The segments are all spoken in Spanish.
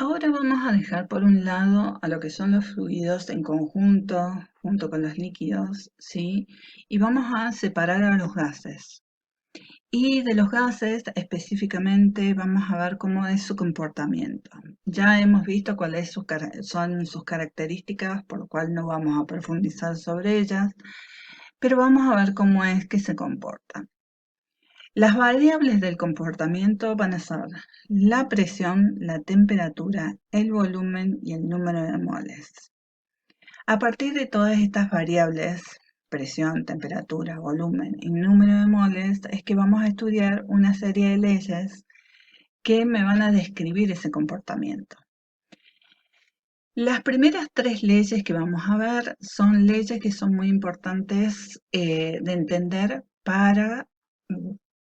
Ahora vamos a dejar por un lado a lo que son los fluidos en conjunto, junto con los líquidos, ¿sí? Y vamos a separar a los gases. Y de los gases específicamente vamos a ver cómo es su comportamiento. Ya hemos visto cuáles son sus características, por lo cual no vamos a profundizar sobre ellas, pero vamos a ver cómo es que se comportan. Las variables del comportamiento van a ser la presión, la temperatura, el volumen y el número de moles. A partir de todas estas variables, presión, temperatura, volumen y número de moles, es que vamos a estudiar una serie de leyes que me van a describir ese comportamiento. Las primeras tres leyes que vamos a ver son leyes que son muy importantes de entender para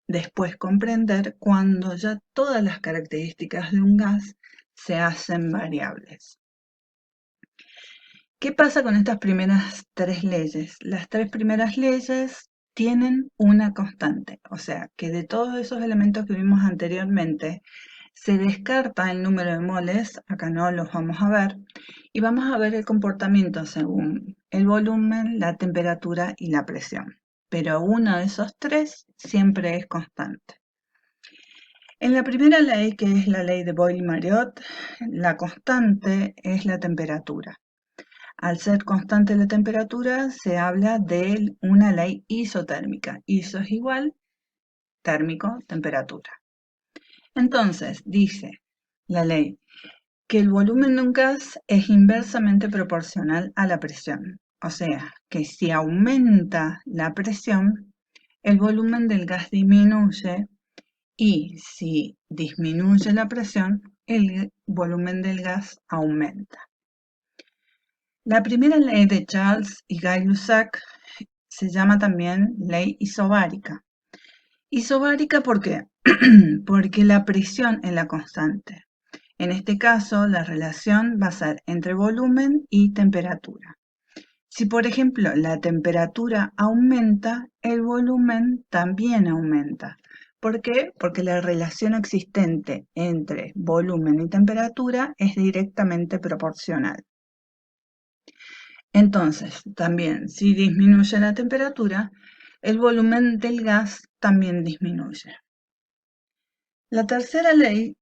después comprender cuando ya todas las características de un gas se hacen variables. ¿Qué pasa con estas primeras tres leyes? Las tres primeras leyes tienen una constante, o sea que de todos esos elementos que vimos anteriormente, se descarta el número de moles, acá no los vamos a ver, y vamos a ver el comportamiento según el volumen, la temperatura y la presión. Pero uno de esos tres siempre es constante. En la primera ley, que es la ley de Boyle-Mariotte, la constante es la temperatura. Al ser constante la temperatura, se habla de una ley isotérmica. Iso es igual, térmico, temperatura. Entonces, dice la ley que el volumen de un gas es inversamente proporcional a la presión. O sea, que si aumenta la presión, el volumen del gas disminuye y si disminuye la presión, el volumen del gas aumenta. La primera ley de Charles y Gay-Lussac se llama también ley isobárica. Isobárica, ¿por qué? Porque la presión es la constante. En este caso, la relación va a ser entre volumen y temperatura. Si, por ejemplo, la temperatura aumenta, el volumen también aumenta. ¿Por qué? Porque la relación existente entre volumen y temperatura es directamente proporcional. Entonces, también, si disminuye la temperatura, el volumen del gas también disminuye. La tercera ley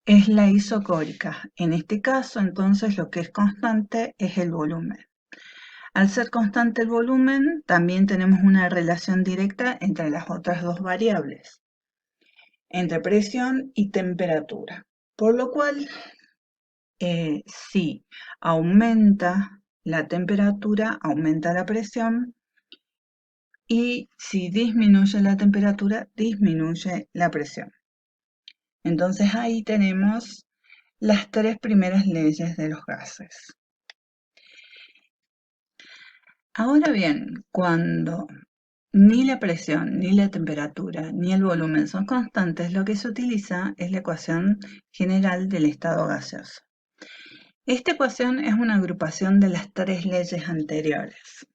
es la isocórica. En este caso, entonces, lo que es constante es el volumen. Al ser constante el volumen, también tenemos una relación directa entre las otras dos variables, entre presión y temperatura. Por lo cual, si aumenta la temperatura, aumenta la presión, y si disminuye la temperatura, disminuye la presión. Entonces ahí tenemos las tres primeras leyes de los gases. Ahora bien, cuando ni la presión, ni la temperatura, ni el volumen son constantes, lo que se utiliza es la ecuación general del estado gaseoso. Esta ecuación es una agrupación de las tres leyes anteriores,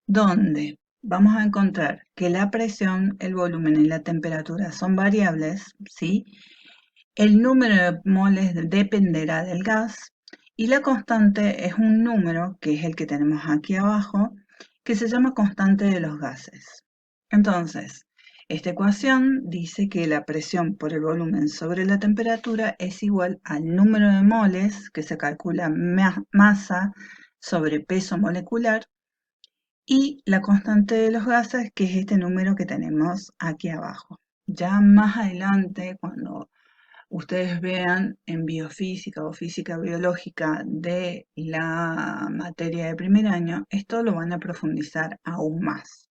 donde vamos a encontrar que la presión, el volumen y la temperatura son variables, ¿sí? El número de moles dependerá del gas y la constante es un número, que es el que tenemos aquí abajo, que se llama constante de los gases. Entonces, esta ecuación dice que la presión por el volumen sobre la temperatura es igual al número de moles, que se calcula masa sobre peso molecular, y la constante de los gases, que es este número que tenemos aquí abajo. Ya más adelante, cuando ustedes vean en biofísica o física biológica de la materia de primer año, esto lo van a profundizar aún más.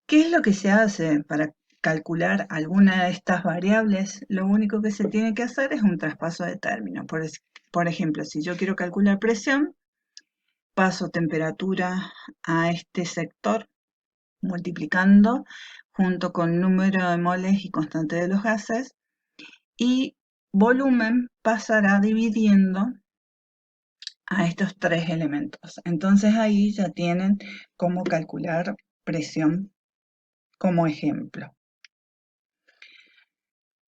¿Qué es lo que se hace para calcular alguna de estas variables? Lo único que se tiene que hacer es un traspaso de término. Por ejemplo, si yo quiero calcular presión, paso temperatura a este sector multiplicando junto con número de moles y constante de los gases, y volumen pasará dividiendo a estos tres elementos. Entonces ahí ya tienen cómo calcular presión como ejemplo.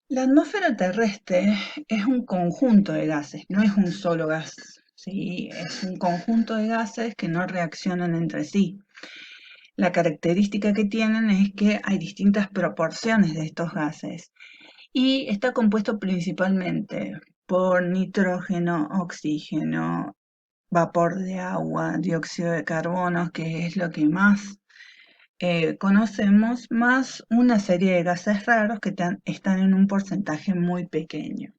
La atmósfera terrestre es un conjunto de gases, no es un solo gas, ¿sí? Es un conjunto de gases que no reaccionan entre sí. La característica que tienen es que hay distintas proporciones de estos gases y está compuesto principalmente por nitrógeno, oxígeno, vapor de agua, dióxido de carbono, que es lo que más conocemos, más una serie de gases raros que están en un porcentaje muy pequeño.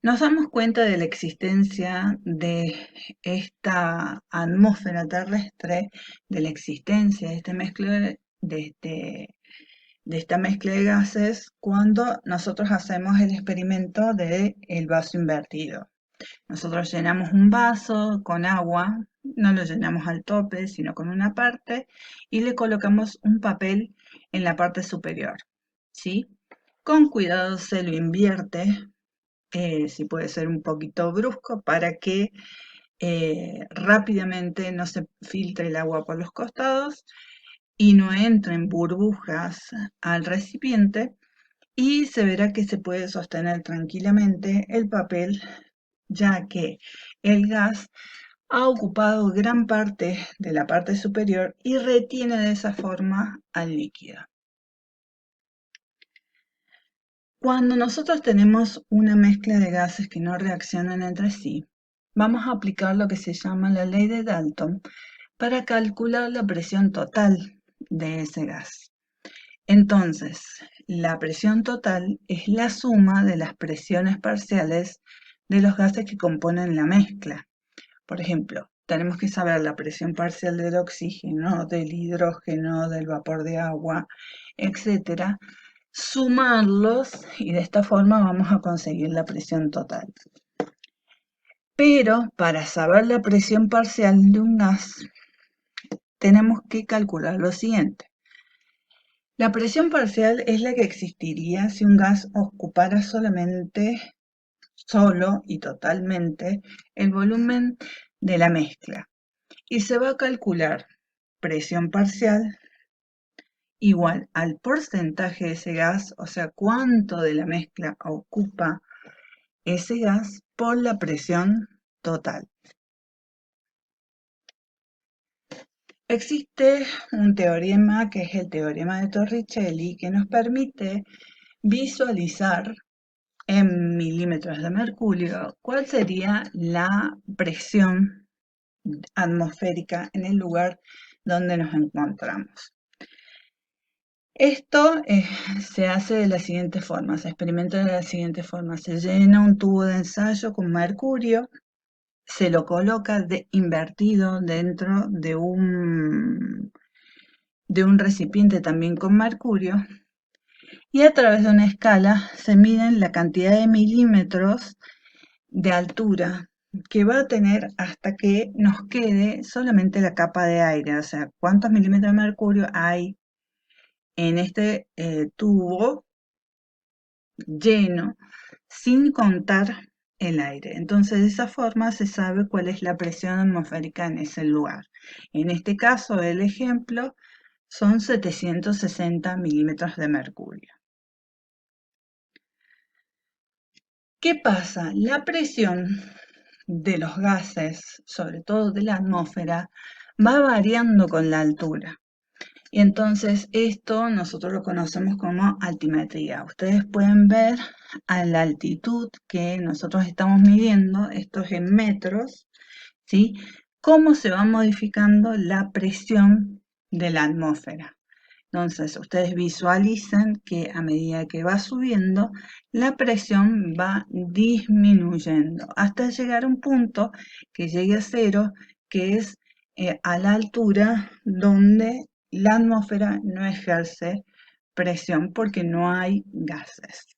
Nos damos cuenta de la existencia de esta atmósfera terrestre, de la existencia de, de esta mezcla de gases cuando nosotros hacemos el experimento del vaso invertido. Nosotros llenamos un vaso con agua, no lo llenamos al tope, sino con una parte, y le colocamos un papel en la parte superior, ¿sí? Con cuidado se lo invierte, si puede ser un poquito brusco, para que rápidamente no se filtre el agua por los costados y no entren burbujas al recipiente, y se verá que se puede sostener tranquilamente el papel, ya que el gas ha ocupado gran parte de la parte superior y retiene de esa forma al líquido. Cuando nosotros tenemos una mezcla de gases que no reaccionan entre sí, vamos a aplicar lo que se llama la ley de Dalton para calcular la presión total de ese gas. Entonces, la presión total es la suma de las presiones parciales de los gases que componen la mezcla. Por ejemplo, tenemos que saber la presión parcial del oxígeno, del hidrógeno, del vapor de agua, etcétera, sumarlos y de esta forma vamos a conseguir la presión total. Pero para saber la presión parcial de un gas, tenemos que calcular lo siguiente. La presión parcial es la que existiría si un gas ocupara solo y totalmente el volumen de la mezcla. Y se va a calcular presión parcial igual al porcentaje de ese gas, o sea, cuánto de la mezcla ocupa ese gas por la presión total. Existe un teorema que es el teorema de Torricelli que nos permite visualizar en milímetros de mercurio cuál sería la presión atmosférica en el lugar donde nos encontramos. Esto se hace de la siguiente forma, se experimenta de la siguiente forma. Se llena un tubo de ensayo con mercurio, se lo coloca invertido dentro de un recipiente también con mercurio y a través de una escala se miden la cantidad de milímetros de altura que va a tener hasta que nos quede solamente la capa de aire, o sea, cuántos milímetros de mercurio hay en este tubo lleno sin contar el aire. Entonces, de esa forma se sabe cuál es la presión atmosférica en ese lugar. En este caso, el ejemplo son 760 milímetros de mercurio. ¿Qué pasa? La presión de los gases, sobre todo de la atmósfera, va variando con la altura. Y entonces esto nosotros lo conocemos como altimetría. Ustedes pueden ver a la altitud que nosotros estamos midiendo, esto es en metros, ¿sí? Cómo se va modificando la presión de la atmósfera. Entonces, ustedes visualicen que a medida que va subiendo, la presión va disminuyendo hasta llegar a un punto que llegue a cero, que es a la altura donde la atmósfera no ejerce presión porque no hay gases.